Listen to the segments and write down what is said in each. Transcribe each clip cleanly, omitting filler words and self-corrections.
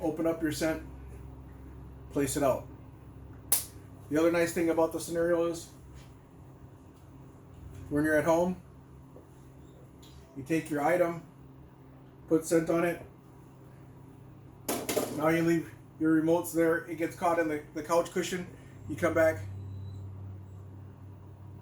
open up your scent, place it out. The other nice thing about the scenario is when you're at home, you take your item, put scent on it. Now you leave your remotes there. It gets caught in the couch cushion. You come back,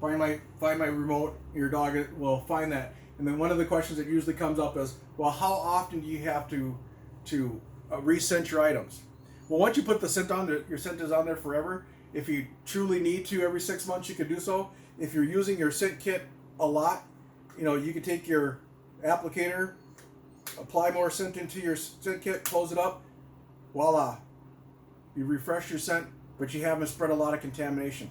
find my remote. Your dog will find that. And then one of the questions that usually comes up is, well, how often do you have to re-scent your items? Well, once you put the scent on there, your scent is on there forever. If you truly need to every 6 months, you can do so. If you're using your scent kit a lot, you can take your applicator, apply more scent into your scent kit, close it up, voila. You refresh your scent, but you haven't spread a lot of contamination.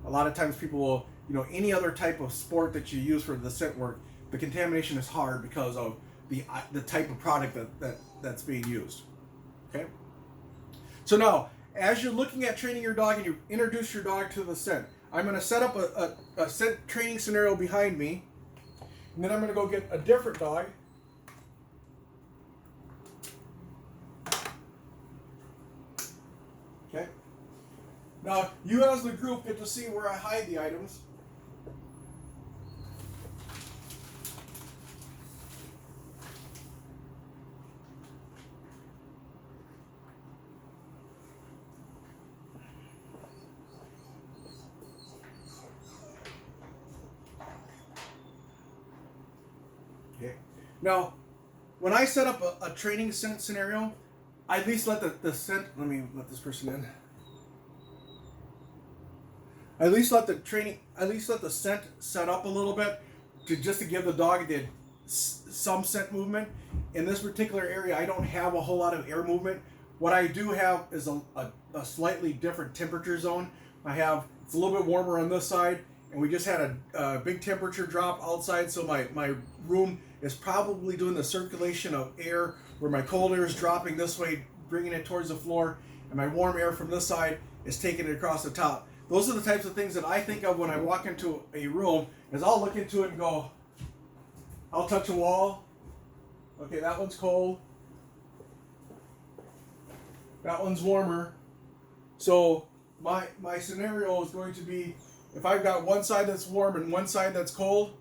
A lot of times people will, any other type of sport that you use for the scent work, the contamination is hard because of the type of product that's being used. Okay? So now, as you're looking at training your dog and you introduce your dog to the scent, I'm going to set up a scent training scenario behind me, and then I'm going to go get a different dog. Okay? Now, you as the group get to see where I hide the items. Okay. Now, when I set up a training scent scenario, I at least let the scent, let me let this person in. I at least let the scent set up a little bit just to give the dog some scent movement. In this particular area, I don't have a whole lot of air movement. What I do have is a slightly different temperature zone. It's a little bit warmer on this side, and we just had a big temperature drop outside, so my room is probably doing the circulation of air where my cold air is dropping this way, bringing it towards the floor, and my warm air from this side is taking it across the top. Those are the types of things that I think of when I walk into a room, is I'll look into it and go, I'll touch a wall. Okay, that one's cold. That one's warmer. So my scenario is going to be, if I've got one side that's warm and one side that's cold,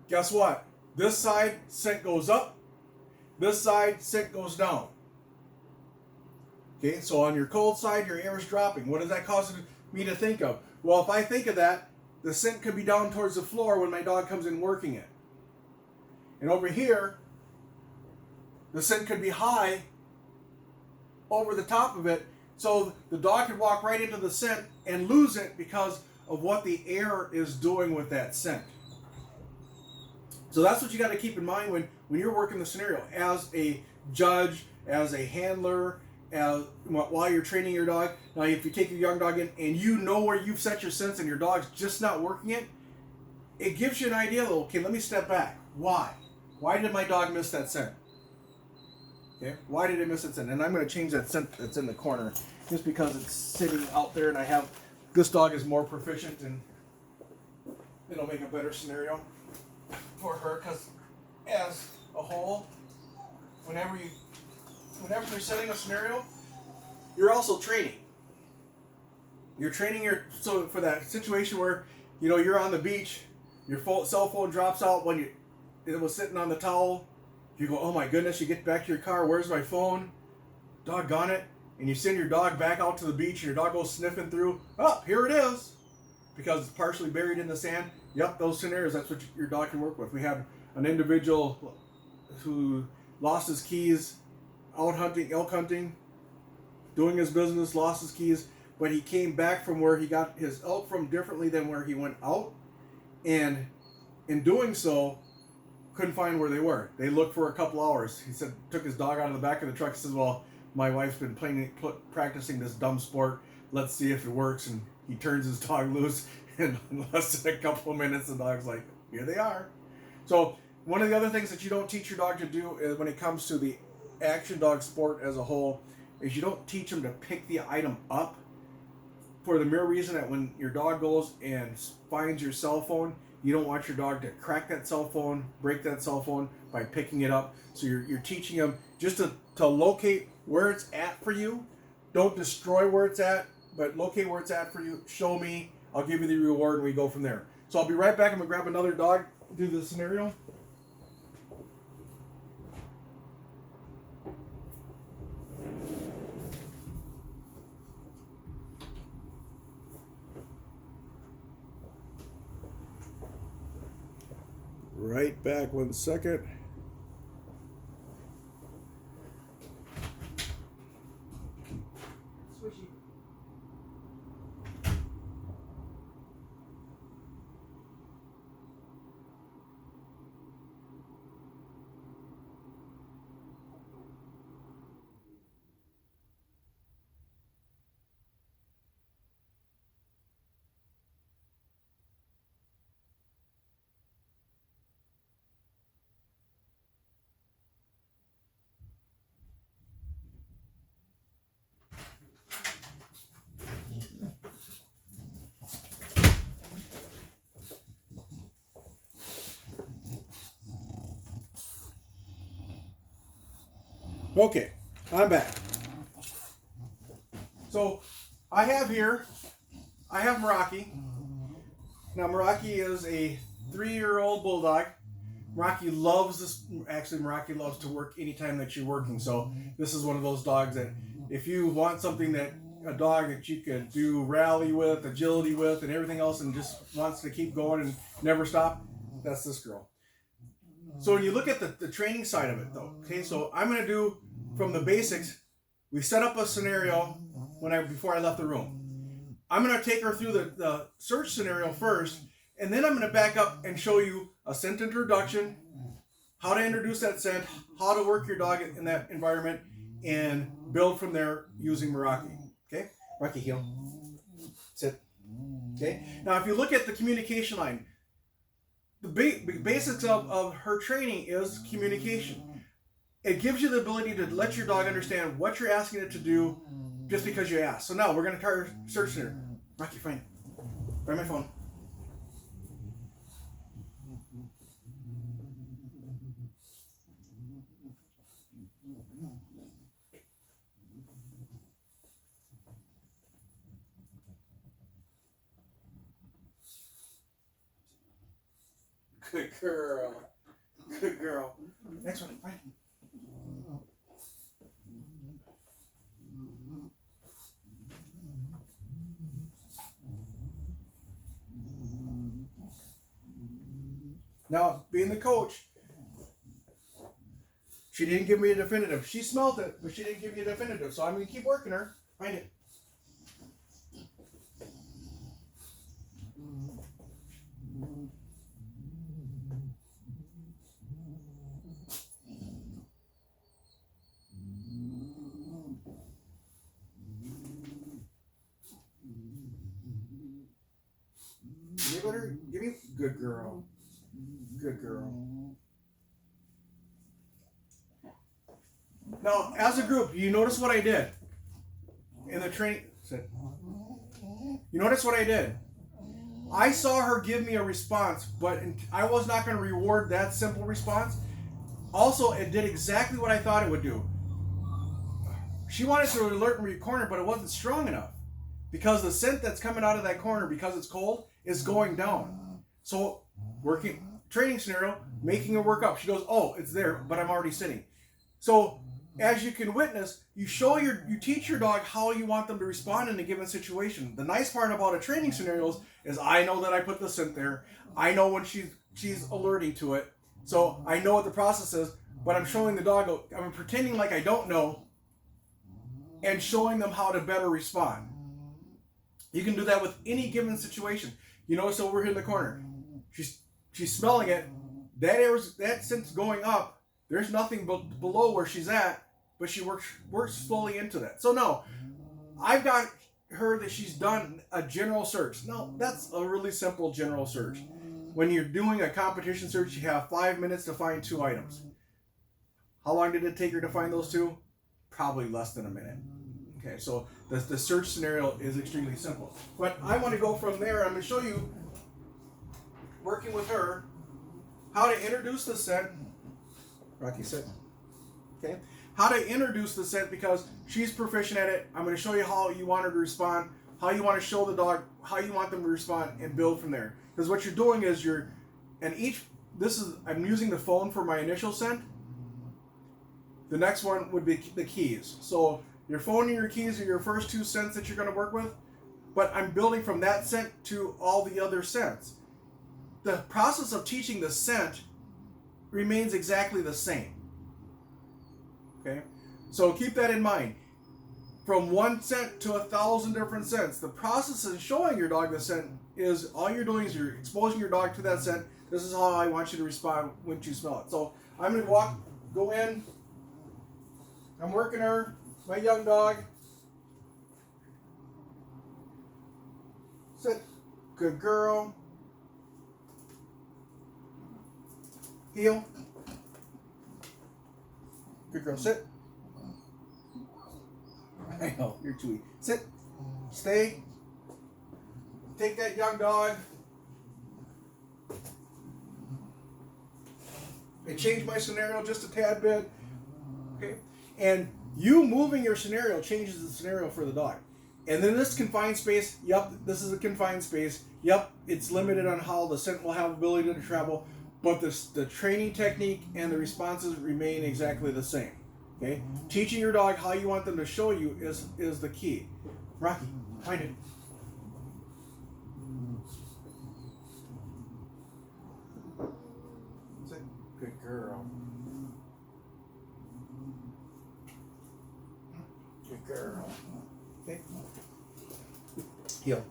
guess what? This side, scent goes up. This side, scent goes down. Okay, so on your cold side, your air is dropping. What does that cause me to think of? Well, if I think of that, the scent could be down towards the floor when my dog comes in working it. And over here, the scent could be high over the top of it, so the dog could walk right into the scent and lose it because of what the air is doing with that scent. So that's what you got to keep in mind when you're working the scenario as a judge, as a handler, while you're training your dog. Now, if you take your young dog in and you know where you've set your scents and your dog's just not working it, it gives you an idea. Okay, let me step back. Why? Why did my dog miss that scent? Okay, why did it miss that scent? And I'm going to change that scent that's in the corner just because it's sitting out there, and this dog is more proficient, and it'll make a better scenario for her, because as a whole, whenever you're setting a scenario, you're also training. You're training so for that situation where you're on the beach, your cell phone drops out when it was sitting on the towel. You go, oh my goodness! You get back to your car. Where's my phone? Doggone it! And you send your dog back out to the beach, and your dog goes sniffing through. Oh, here it is, because it's partially buried in the sand. Yep, those scenarios. That's what your dog can work with. We had an individual who lost his keys out hunting, elk hunting, doing his business, lost his keys, but he came back from where he got his elk from differently than where he went out, and in doing so, couldn't find where they were. They looked for a couple hours. He said, took his dog out of the back of the truck. He says, well, my wife's been practicing this dumb sport. Let's see if it works. And he turns his dog loose, and in less than a couple of minutes, the dog's like, here they are. So one of the other things that you don't teach your dog to do is, when it comes to the action dog sport as a whole, is you don't teach them to pick the item up, for the mere reason that when your dog goes and finds your cell phone, you don't want your dog to crack that cell phone, break that cell phone by picking it up. So you're teaching them just to locate where it's at for you. Don't destroy where it's at, but locate where it's at for you. Show me. I'll give you the reward, and we go from there. So I'll be right back. I'm going to grab another dog, do the scenario. Right back, 1 second. Squishy. Okay, I'm back. So I have Meraki. Now Meraki is a 3-year-old bulldog. Meraki loves this. Actually, Meraki loves to work anytime that you're working. So this is one of those dogs that if you want something a dog that you could do rally with, agility with, and everything else, and just wants to keep going and never stop, that's this girl. So when you look at the training side of it, though, okay, so I'm going to do from the basics. We set up a scenario before I left the room. I'm going to take her through the search scenario first, and then I'm going to back up and show you a scent introduction, how to introduce that scent, how to work your dog in that environment, and build from there using Meraki. Okay? Meraki, heel. Sit. Okay? Now, if you look at the communication line, the basics of her training is communication. It gives you the ability to let your dog understand what you're asking it to do just because you ask. So now we're going to try our search center. Rocky, find it. Find my phone. Good girl. Good girl. Next one. Find it. Now, being the coach, she didn't give me a definitive. She smelled it, but she didn't give me a definitive. So I'm going to keep working her. Find it. Give me. Good girl. Good girl. Now, as a group, you notice what I did in the training. You notice what I did. I saw her give me a response, but I was not going to reward that simple response. Also, it did exactly what I thought it would do. She wanted to alert me corner, but it wasn't strong enough because the scent that's coming out of that corner, because it's cold, is going down. So, training scenario, making her work up. She goes, oh, it's there, but I'm already sitting. So, as you can witness, you teach your dog how you want them to respond in a given situation. The nice part about a training scenario is I know that I put the scent there. I know when she's alerting to it. So I know what the process is, but I'm showing the dog, I'm pretending like I don't know and showing them how to better respond. You can do that with any given situation. You notice over here in the corner, she's smelling it. That scent's going up. There's nothing below where she's at, but she works slowly into that. So no, I've got her that she's done a general search. No, that's a really simple general search. When you're doing a competition search, you have 5 minutes to find 2 items. How long did it take her to find those 2? Probably less than a minute. Okay, so the search scenario is extremely simple. But I want to go from there. I'm going to show you, working with her, how to introduce the scent. Rocky, sit. Okay. how to introduce the scent because she's proficient at it. I'm going to show you how you want her to respond, how you want to show the dog, how you want them to respond, and build from there. Because what you're doing is I'm using the phone for my initial scent. The next one would be the keys. So your phone and your keys are your first two scents that you're going to work with, but I'm building from that scent to all the other scents. The process of teaching the scent remains exactly the same. Okay? So keep that in mind. From one scent to 1,000 different scents. The process of showing your dog the scent is all you're doing is you're exposing your dog to that scent. This is how I want you to respond when you smell it. So I'm going to go in. I'm working her, my young dog. Sit. Good girl. Heel. Good girl. Sit. I know, you're chewy. Sit. Stay. Take that young dog. I changed my scenario just a tad bit. Okay. And you moving your scenario changes the scenario for the dog. And then this confined space, yep, this is a confined space. Yep, it's limited on how the scent will have ability to travel, but the training technique and the responses remain exactly the same. Okay? Teaching your dog how you want them to show you is the key. Rocky, find it. Good girl. Good girl. Okay. Heel.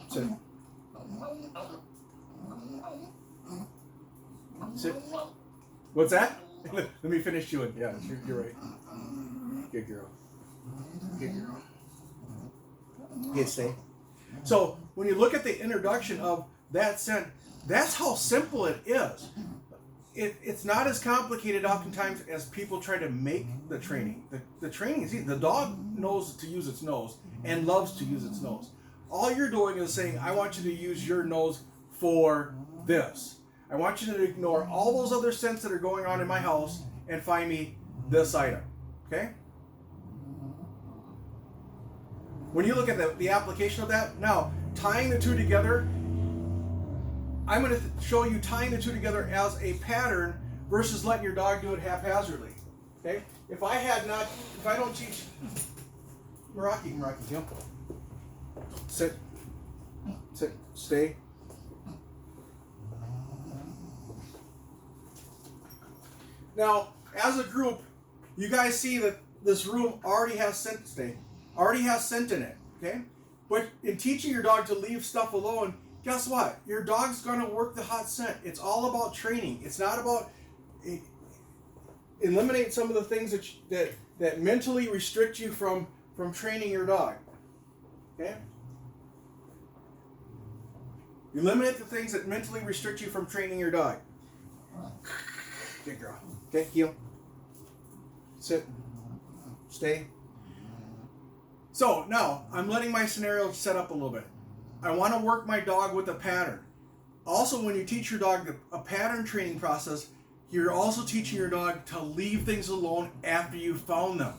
Sit. Sit. What's that? Let me finish chewing. Yeah, you're right. Good girl. Good girl. Good, stay. So when you look at the introduction of that scent, that's how simple it is. It's not as complicated oftentimes as people try to make the training. The training is easy. The dog knows to use its nose and loves to use its nose. All you're doing is saying, I want you to use your nose for this. I want you to ignore all those other scents that are going on in my house and find me this item. Okay? When you look at the application of that, now tying the two together, I'm going to show you tying the two together as a pattern versus letting your dog do it haphazardly. Okay? If I don't teach Meraki, heel. Sit, stay. Now, as a group, you guys see that this room already has scent in it, okay? But in teaching your dog to leave stuff alone, guess what? Your dog's going to work the hot scent. It's all about training. It's not about eliminate some of the things that mentally restrict you from training your dog. Okay? Eliminate the things that mentally restrict you from training your dog. Good girl. Okay, heel. Sit. Stay. So now I'm letting my scenario set up a little bit. I want to work my dog with a pattern. Also, when you teach your dog a pattern training process, you're also teaching your dog to leave things alone after you've found them.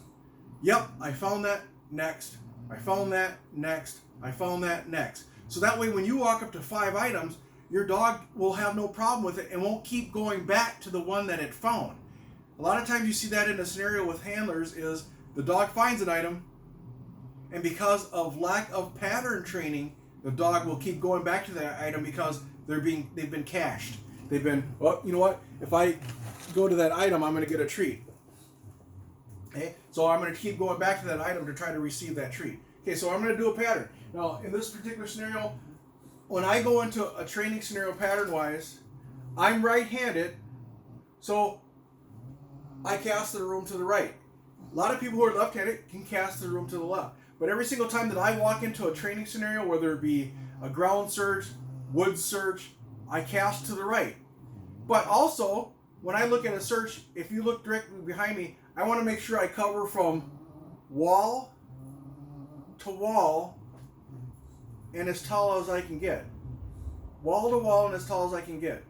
Yep, I found that, next. I found that, next. I found that, next. So that way when you walk up to 5 items, your dog will have no problem with it and won't keep going back to the one that it found. A lot of times you see that in a scenario with handlers is the dog finds an item, and because of lack of pattern training, the dog will keep going back to that item because they've been cached. They've been, well, you know what? If I go to that item, I'm going to get a treat. Okay, so I'm going to keep going back to that item to try to receive that treat. Okay, so I'm going to do a pattern. Now, in this particular scenario, when I go into a training scenario pattern-wise, I'm right-handed, so I cast the room to the right. A lot of people who are left-handed can cast the room to the left. But every single time that I walk into a training scenario, whether it be a ground search, wood search, I cast to the right. But also, when I look at a search, if you look directly behind me, I want to make sure I cover from wall to wall and as tall as I can get. Wall to wall and as tall as I can get.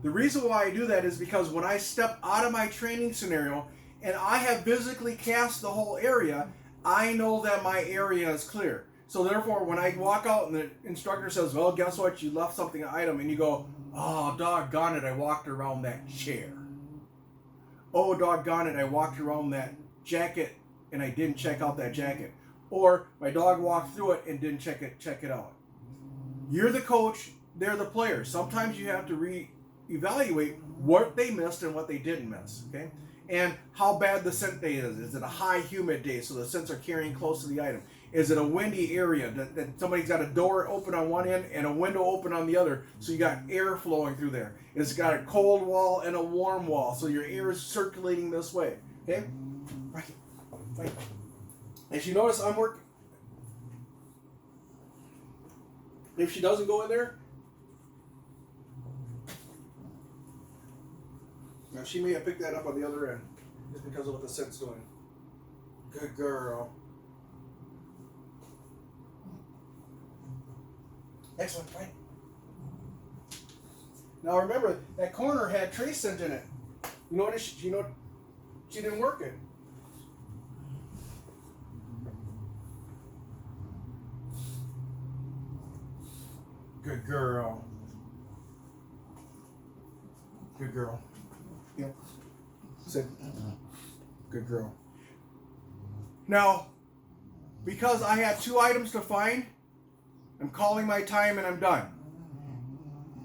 The reason why I do that is because when I step out of my training scenario and I have physically cast the whole area, I know that my area is clear. So therefore, when I walk out and the instructor says, well, guess what? You left something item, and you go, oh, doggone it, I walked around that chair. Oh, doggone it, I walked around that jacket and I didn't check out that jacket. Or my dog walked through it and didn't check it out. You're the coach, they're the player. Sometimes you have to re-evaluate what they missed and what they didn't miss, okay? And how bad the scent day is. Is it a high humid day so the scents are carrying close to the item? Is it a windy area that somebody's got a door open on one end and a window open on the other, so you got air flowing through there? It's got a cold wall and a warm wall, so your air is circulating this way, okay? Right. If you notice, I'm working. If she doesn't go in there, now she may have picked that up on the other end, just because of what the scent's doing. Good girl. Excellent, right? Now remember, that corner had trace scent in it. You notice, she didn't work it. Good girl. Good girl. Yep. Sit. Good girl. Now, because I have 2 items to find, I'm calling my time and I'm done.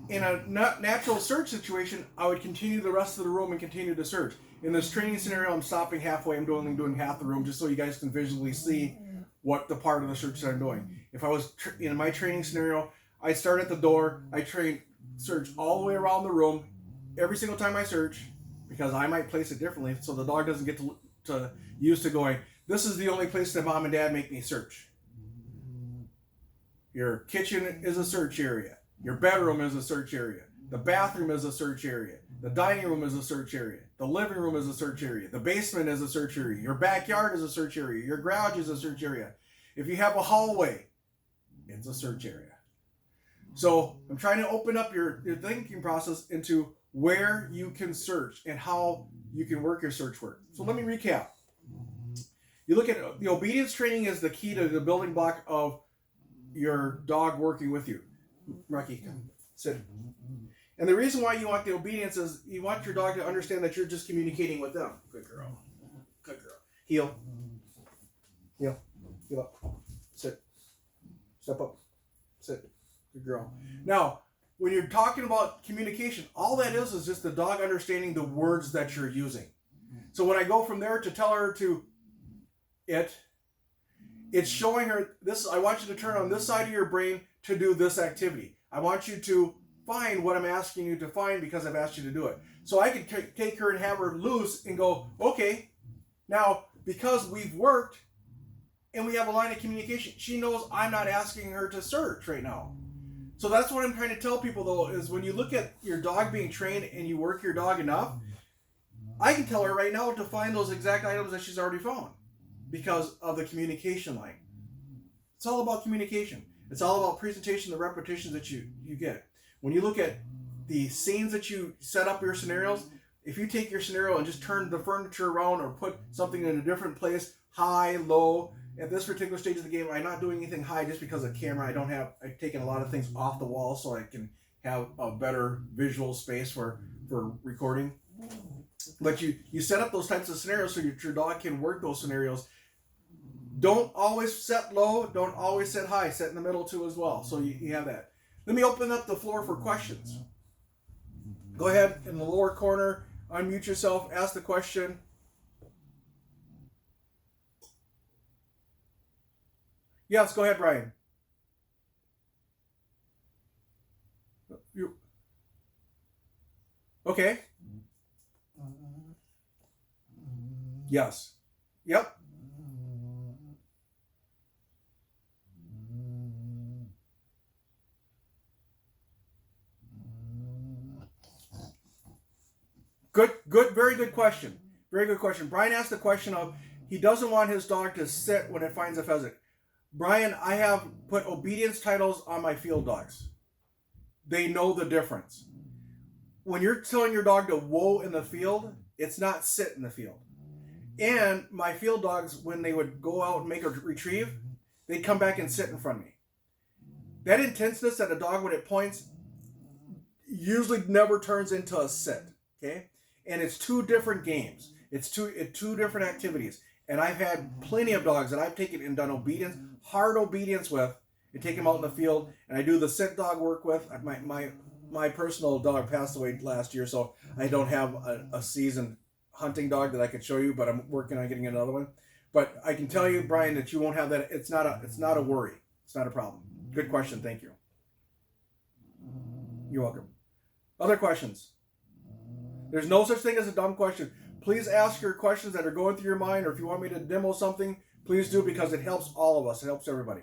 In a natural search situation, I would continue the rest of the room and continue to search. In this training scenario, I'm stopping halfway. I'm only doing half the room just so you guys can visually see what the part of the search that I'm doing. If I was in my training scenario, I start at the door. I search all the way around the room every single time I search, because I might place it differently so the dog doesn't get to used to going, this is the only place that mom and dad make me search. Your kitchen is a search area. Your bedroom is a search area. The bathroom is a search area. The dining room is a search area. The living room is a search area. The basement is a search area. Your backyard is a search area. Your garage is a search area. If you have a hallway, it's a search area. So I'm trying to open up your thinking process into where you can search and how you can work your search work. So let me recap. You look at the obedience training is the key to the building block of your dog working with you. Rocky, come sit. And the reason why you want the obedience is you want your dog to understand that you're just communicating with them. Good girl. Good girl. Heel. Heel. Heel up. Sit. Step up. Sit. Good girl. Now, when you're talking about communication, all that is just the dog understanding the words that you're using. So when I go from there to tell her to it's showing her this. I want you to turn on this side of your brain to do this activity. I want you to find what I'm asking you to find because I've asked you to do it. So I could take her and have her loose and go, okay, now because we've worked and we have a line of communication, she knows I'm not asking her to search right now. So that's what I'm trying to tell people though, is when you look at your dog being trained and you work your dog enough, I can tell her right now to find those exact items that she's already found because of the communication line. It's all about communication. It's all about presentation, the repetitions that you get. When you look at the scenes that you set up your scenarios, if you take your scenario and just turn the furniture around or put something in a different place, high, low, at this particular stage of the game, I'm not doing anything high just because of camera. I've taken a lot of things off the wall so I can have a better visual space for recording. But you set up those types of scenarios so your dog can work those scenarios. Don't always set low, don't always set high, set in the middle too as well. So you have that. Let me open up the floor for questions. Go ahead in the lower corner, unmute yourself, ask the question. Yes, go ahead, Brian. Okay. Yes. Yep. Good, very good question. Very good question. Brian asked the question of, he doesn't want his dog to sit when it finds a pheasant. Brian, I have put obedience titles on my field dogs. They know the difference. When you're telling your dog to whoa in the field, it's not sit in the field. And my field dogs, when they would go out and make a retrieve, they'd come back and sit in front of me. That intenseness that a dog would at points usually never turns into a sit. Okay, and it's two different games. It's two different activities. And I've had plenty of dogs that I've taken and done obedience, hard obedience with, and take them out in the field. And I do the scent dog work with. My personal dog passed away last year, so I don't have a seasoned hunting dog that I could show you, but I'm working on getting another one. But I can tell you, Brian, that you won't have that. It's not a worry. It's not a problem. Good question. Thank you. You're welcome. Other questions? There's no such thing as a dumb question. Please ask your questions that are going through your mind, or if you want me to demo something, please do, because it helps all of us. It helps everybody.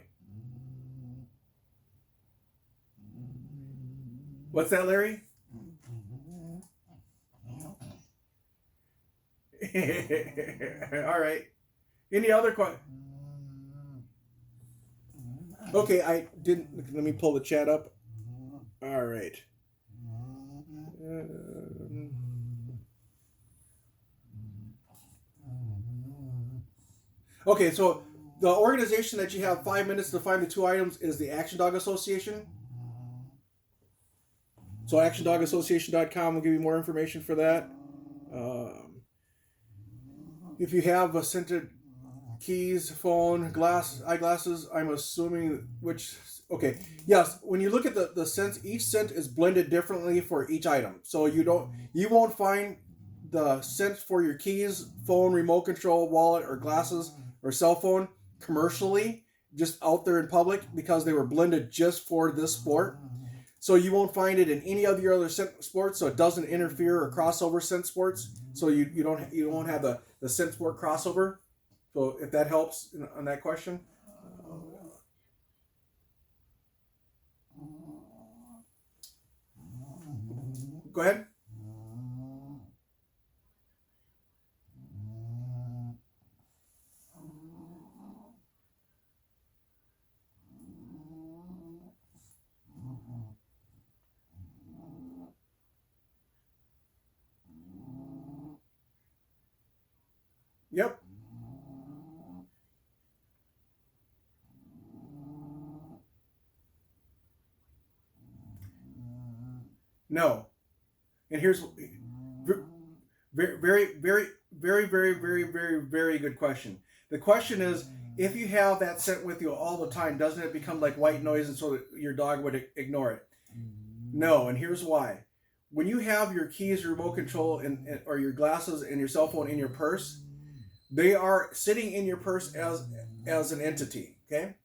What's that, Larry? All right. Any other questions? Okay, I didn't. Let me pull the chat up. All right. Okay, so the organization that you have 5 minutes to find the two items is the Action Dog Association. So actiondogassociation.com will give you more information for that. If you have a scented keys, phone, eyeglasses, I'm assuming okay. Yes, when you look at the scents, each scent is blended differently for each item. So you won't find the scent for your keys, phone, remote control, wallet, or glasses, or cell phone commercially, just out there in public, because they were blended just for this sport. So you won't find it in any of your other scent sports, so it doesn't interfere or crossover scent sports. So you won't have the scent sport crossover. So if that helps on that question. Go ahead. Yep. No. And here's very, very, very, very, very, very, very, very good question. The question is, if you have that scent with you all the time, doesn't it become like white noise, and so that your dog would ignore it? No, and here's why. When you have your keys, your remote control, or your glasses and your cell phone in your purse, they are sitting in your purse as an entity, okay?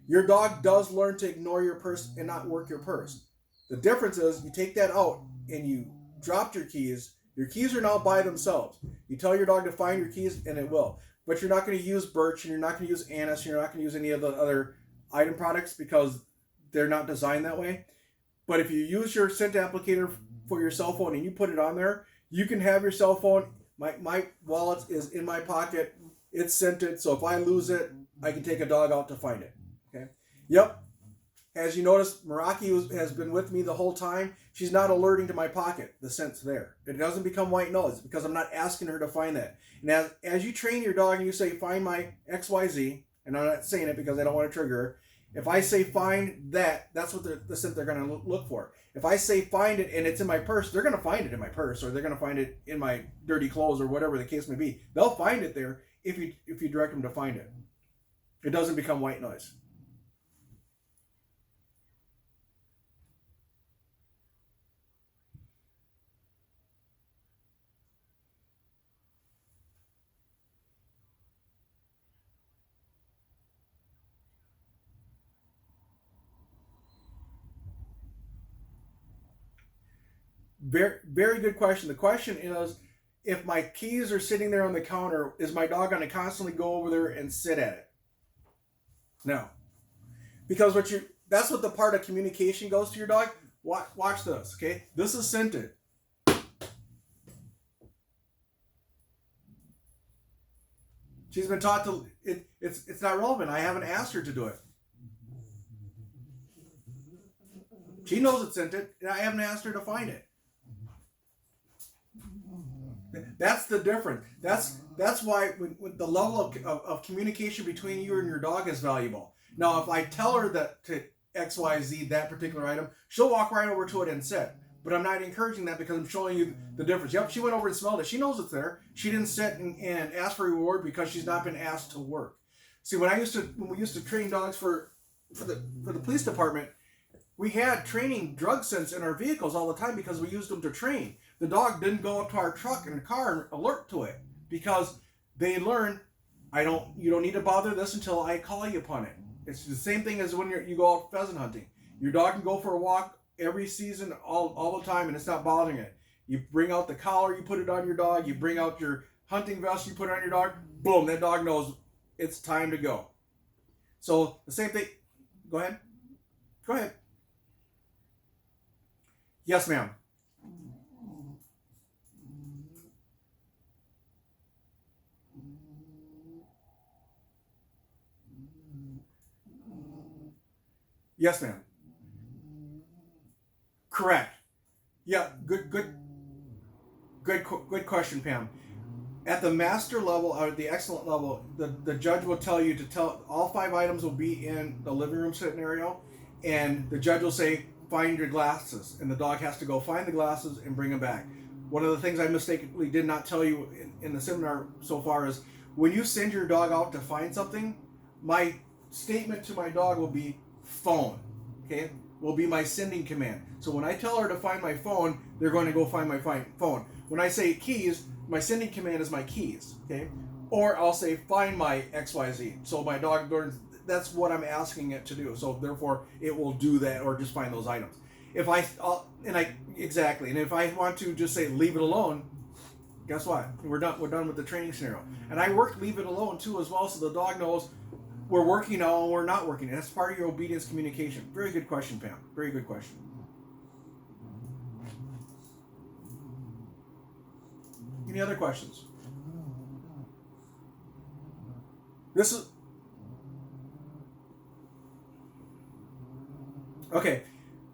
Your dog does learn to ignore your purse and not work your purse. The difference is you take that out and you dropped your keys. Your keys are now by themselves. You tell your dog to find your keys and it will. But you're not going to use Birch, and you're not going to use Anise, and you're not going to use any of the other item products because they're not designed that way. But if you use your scent applicator for your cell phone and you put it on there, you can have your cell phone. My wallet is in my pocket. It's scented, so if I lose it, I can take a dog out to find it. Okay. Yep. As you notice, Meraki has been with me the whole time. She's not alerting to my pocket. The scent's there. It doesn't become white noise because I'm not asking her to find that. And as you train your dog and you say, find my XYZ, and I'm not saying it because I don't want to trigger her. If I say find that, that's what the scent they're going to look for. If I say find it and it's in my purse, they're going to find it in my purse, or they're going to find it in my dirty clothes, or whatever the case may be. They'll find it there if you direct them to find it. It doesn't become white noise. Very, very good question. The question is, if my keys are sitting there on the counter, is my dog going to constantly go over there and sit at it? No. Because that's what the part of communication goes to your dog. Watch this, okay? This is scented. She's been taught to, it's not relevant. I haven't asked her to do it. She knows it's scented, and I haven't asked her to find it. That's the difference. That's why when the level of communication between you and your dog is valuable. Now, if I tell her that to XYZ that particular item, she'll walk right over to it and sit. But I'm not encouraging that because I'm showing you the difference. Yep, she went over and smelled it. She knows it's there. She didn't sit and ask for a reward because she's not been asked to work. See, when we used to train dogs for the police department, we had training drug scents in our vehicles all the time because we used them to train. The dog didn't go up to our truck in the car and alert to it because they learned, you don't need to bother this until I call you upon it. It's the same thing as when you go out pheasant hunting. Your dog can go for a walk every season, all the time, and it's not bothering it. You bring out the collar, you put it on your dog. You bring out your hunting vest, you put it on your dog. Boom, that dog knows it's time to go. So the same thing. Go ahead. Go ahead. Yes, ma'am. Yes, ma'am. Correct. Yeah, good question, Pam. At the master level or the excellent level, the judge will tell you to tell all 5 items will be in the living room scenario, and the judge will say, find your glasses, and the dog has to go find the glasses and bring them back. One of the things I mistakenly did not tell you in the seminar so far is when you send your dog out to find something, my statement to my dog will be phone. Okay, will be my sending command. So when I tell her to find my phone, they're going to go find my phone. When I say keys, my sending command is my keys. Okay, or I'll say find my XYZ. So my dog learns that's what I'm asking it to do. So therefore, it will do that or just find those items. If exactly, and if I want to just say leave it alone, guess what? We're done with the training scenario. And I worked leave it alone too as well, so the dog knows we're working now and we're not working. And that's part of your obedience communication. Very good question, Pam. Very good question. Any other questions? This is okay.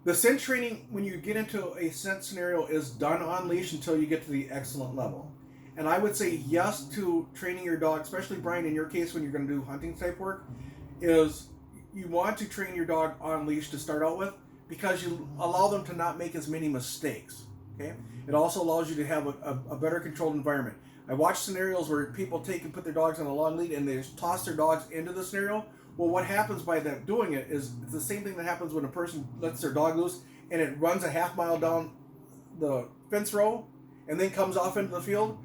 The scent training, when you get into a scent scenario, is done on leash until you get to the excellent level. And I would say yes to training your dog, especially Brian, in your case, when you're going to do hunting type work, is you want to train your dog on leash to start out with because you allow them to not make as many mistakes. Okay. It also allows you to have a better controlled environment. I watched scenarios where people take and put their dogs on a long lead and they just toss their dogs into the scenario. Well, what happens by them doing it is it's the same thing that happens when a person lets their dog loose and it runs a half mile down the fence row and then comes off into the field.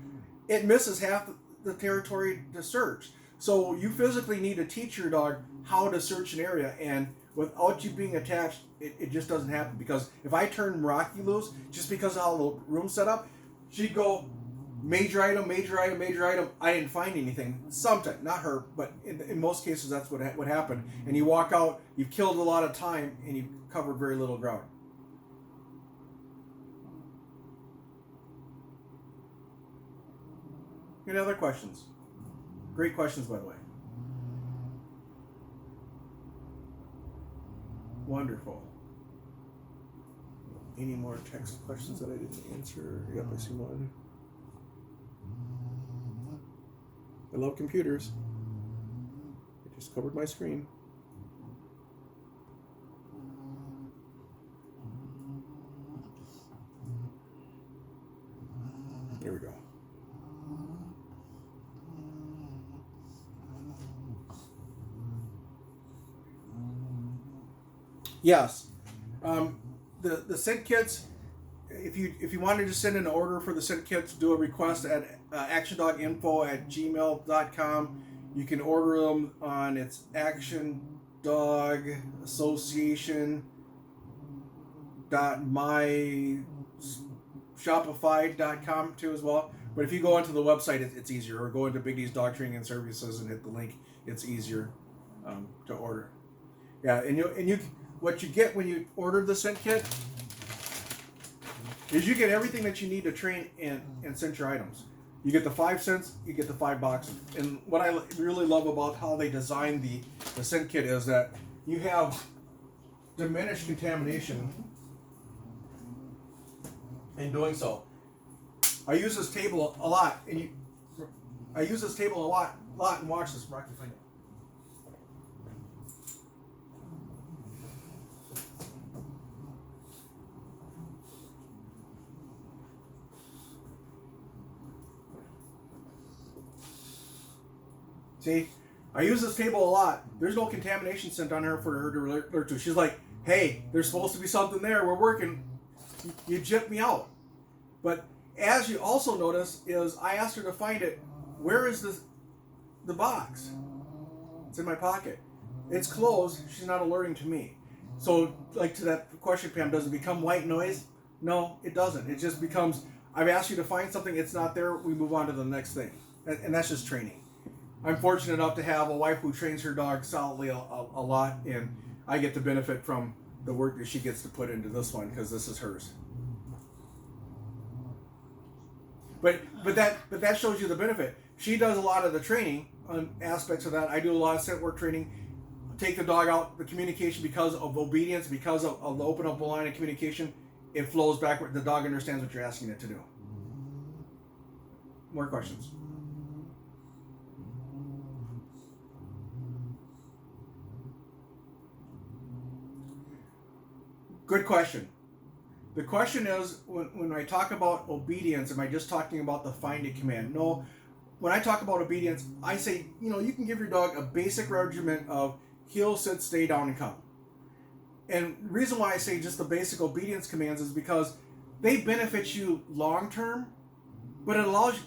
It misses half the territory to search. So you physically need to teach your dog how to search an area, and without you being attached, it just doesn't happen. Because if I turn Rocky loose, just because of how the room's set up, she'd go major item, major item, major item. I didn't find anything. Sometimes, not her, but in most cases, that's what happened. And you walk out, you've killed a lot of time, and you've covered very little ground. Any other questions? Great questions, by the way. Wonderful. Any more text questions that I didn't answer? Yep, I see one. I love computers. I just covered my screen. Here we go. Yes. The scent kits, if you wanted to send an order for the scent kits, do a request at actiondoginfo@gmail.com. You can order them on its Action Dog Association .myshopify.com too as well. But if you go onto the website, it's easier. Or go into Big D's Dog Training and Services and hit the link. It's easier to order. Yeah, and you what you get when you order the scent kit is you get everything that you need to train and scent your items. You get the 5 scents, you get the 5 boxes. And what I really love about how they designed the scent kit is that you have diminished contamination in doing so. I use this table a lot, and I use this table a lot, and watch this. Rocky, find it. See, I use this table a lot. There's no contamination scent on her for her to alert to. She's like, hey, there's supposed to be something there. We're working. You gypped me out. But as you also notice is I asked her to find it. Where is the box? It's in my pocket. It's closed. She's not alerting to me. So like to that question, Pam, does it become white noise? No, it doesn't. It just becomes, I've asked you to find something. It's not there. We move on to the next thing. And that's just training. I'm fortunate enough to have a wife who trains her dog solidly a lot, and I get to benefit from the work that she gets to put into this one because this is hers. But that shows you the benefit. She does a lot of the training on aspects of that. I do a lot of scent work training. Take the dog out, the communication because of obedience, because of the open up line of communication, it flows backward. The dog understands what you're asking it to do. More questions? Good question. The question is, when I talk about obedience, am I just talking about the find it command? No. When I talk about obedience, I say, you can give your dog a basic regiment of heel, sit, stay, down, and come. And the reason why I say just the basic obedience commands is because they benefit you long term, but it allows you,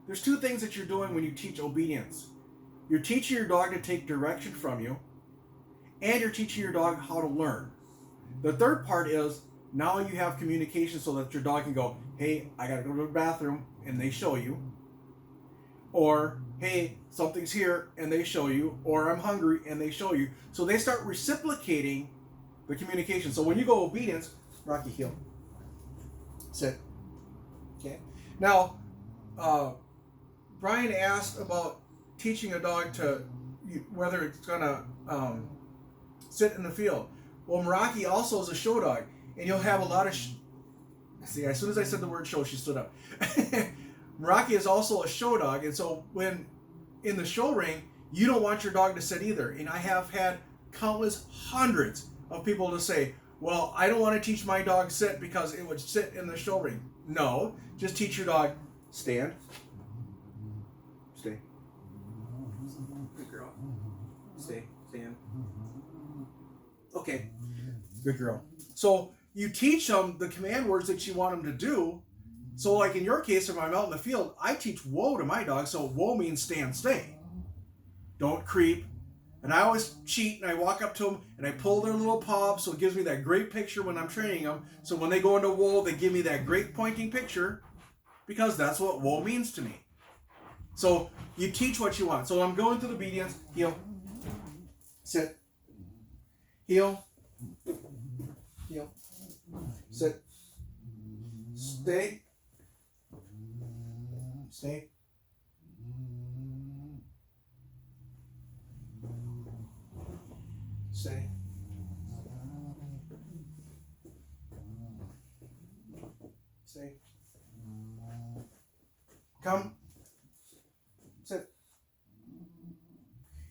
there's two things that you're doing when you teach obedience. You're teaching your dog to take direction from you, and you're teaching your dog how to learn. The third part is now you have communication so that your dog can go, hey, I gotta go to the bathroom, and they show you. Or, hey, something's here, and they show you. Or, I'm hungry, and they show you. So they start reciprocating the communication. So when you go obedience, Rocky, heel. Sit. Okay. Now, Brian asked about teaching a dog to, whether it's gonna sit in the field. Well, Meraki also is a show dog, and you'll have a lot of. See, as soon as I said the word show, she stood up. Meraki is also a show dog, and so when in the show ring, you don't want your dog to sit either. And I have had countless hundreds of people to say, well, I don't want to teach my dog sit because it would sit in the show ring. No, just teach your dog stand. Stay. Good girl. Stay. Stand. Okay. Good girl. So you teach them the command words that you want them to do. So like in your case, if I'm out in the field, I teach whoa to my dog. So whoa means stand, stay. Don't creep. And I always cheat and I walk up to them and I pull their little paw so it gives me that great picture when I'm training them. So when they go into whoa, they give me that great pointing picture because that's what whoa means to me. So you teach what you want. So I'm going through the obedience. Heel. Sit. Heel. Heel. Sit. Stay. Stay. Stay. Stay. Come. Sit.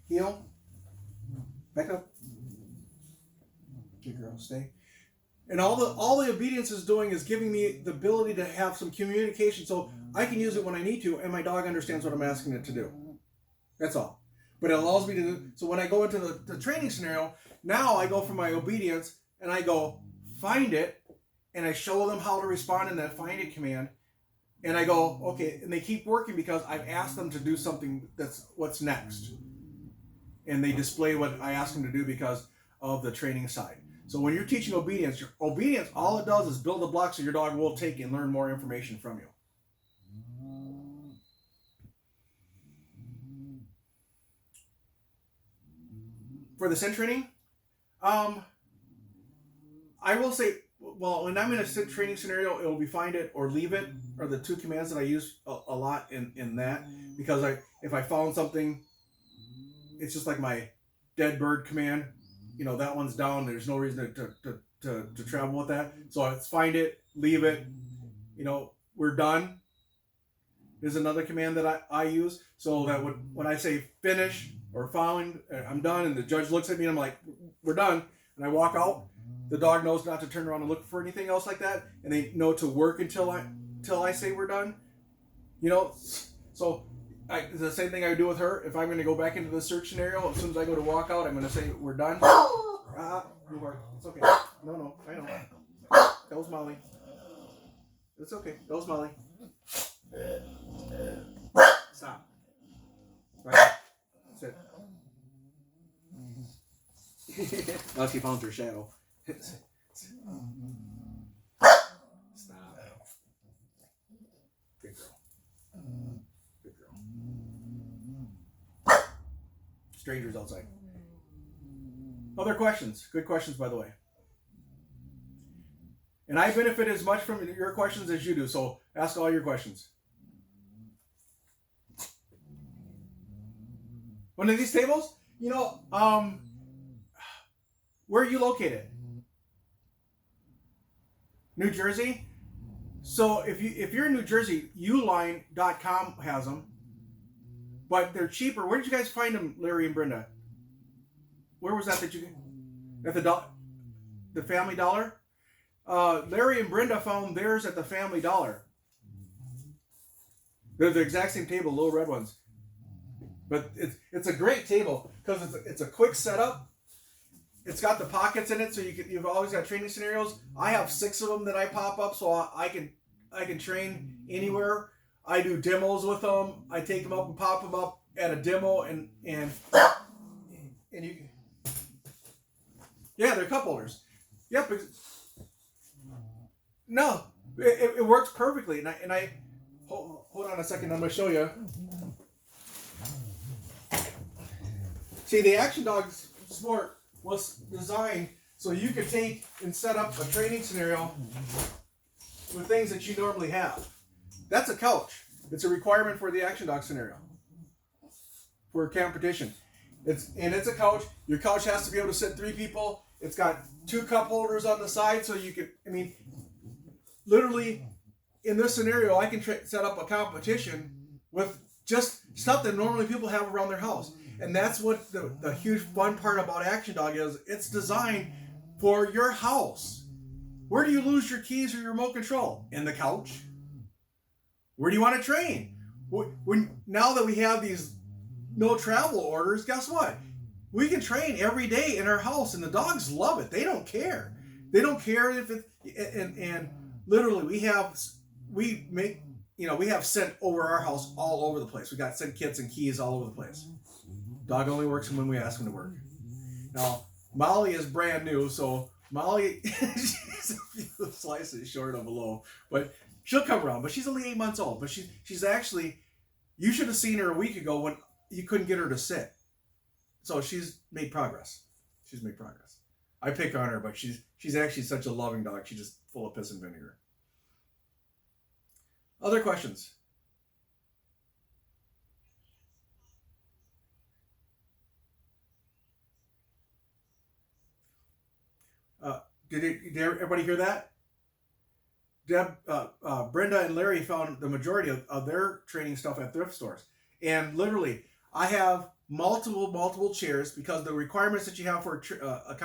Heel. Back up. Good girl. Stay. And all the obedience is doing is giving me the ability to have some communication so I can use it when I need to and my dog understands what I'm asking it to do. That's all. But it allows me to do, so when I go into the training scenario, now I go from my obedience and I go find it and I show them how to respond in that find it command. And I go, okay, and they keep working because I've asked them to do something that's what's next. And they display what I ask them to do because of the training side. So when you're teaching obedience, all it does is build a block so your dog will take and learn more information from you. For the scent training, I will say, well, when I'm in a scent training scenario, it will be find it or leave it are the two commands that I use a lot in that because if I found something, it's just like my dead bird command. That one's down. There's no reason to travel with that. So it's find it, leave it. We're done. is another command that I use. So that when I say finish or found, I'm done, and the judge looks at me and I'm like, we're done, and I walk out, the dog knows not to turn around and look for anything else like that, and they know to work until I say we're done. You know, so the same thing I would do with her. If I'm going to go back into the search scenario, as soon as I go to walk out, I'm going to say we're done. It's okay. No, I know. That was Molly. It's okay. That was Molly. Stop. Right. Sit. Now she found her shadow. Stop. Good girl. Good girl. Strangers outside. Other questions? Good questions, by the way. And I benefit as much from your questions as you do, so ask all your questions. One of these tables, you know, where are you located? New Jersey? So if you're in New Jersey, Uline.com has them, but they're cheaper. Where did you guys find them, Larry and Brenda? Where was that you at the Family Dollar? Larry and Brenda found theirs at the Family Dollar. They're the exact same table, little red ones. But it's a great table because it's a quick setup. It's got the pockets in it, so you've always got training scenarios. I have 6 of them that I pop up, so I can train anywhere. I do demos with them. I take them up and pop them up at a demo, and you. Yeah, they're cup holders. Yep. No, it works perfectly, and I hold on a second. I'm going to show you. See, the Action Dogs Sport was designed so you could take and set up a training scenario with things that you normally have. That's a couch. It's a requirement for the Action Dog scenario for competition. It's a couch. Your couch has to be able to sit 3 people. It's got 2 cup holders on the side, so you can. I mean, literally, in this scenario, I can set up a competition with just stuff that normally people have around their house. And that's what the huge fun part about Action Dog is. It's designed for your house. Where do you lose your keys or your remote control? In the couch. Where do you want to train? Now that we have these no travel orders, guess what? We can train every day in our house, and the dogs love it. They don't care. They don't care if it. And literally, we have scent over our house all over the place. We got scent kits and keys all over the place. Dog only works when we ask him to work. Now, Molly is brand new, so Molly, she's a few slices short of a loaf, but she'll come around. But she's only 8 months old. But she's actually, you should have seen her a week ago when you couldn't get her to sit. So she's made progress. She's made progress. I pick on her, but she's actually such a loving dog. She's just full of piss and vinegar. Other questions? Did everybody hear that? Brenda and Larry found the majority of their training stuff at thrift stores. And literally, I have multiple chairs because the requirements that you have for a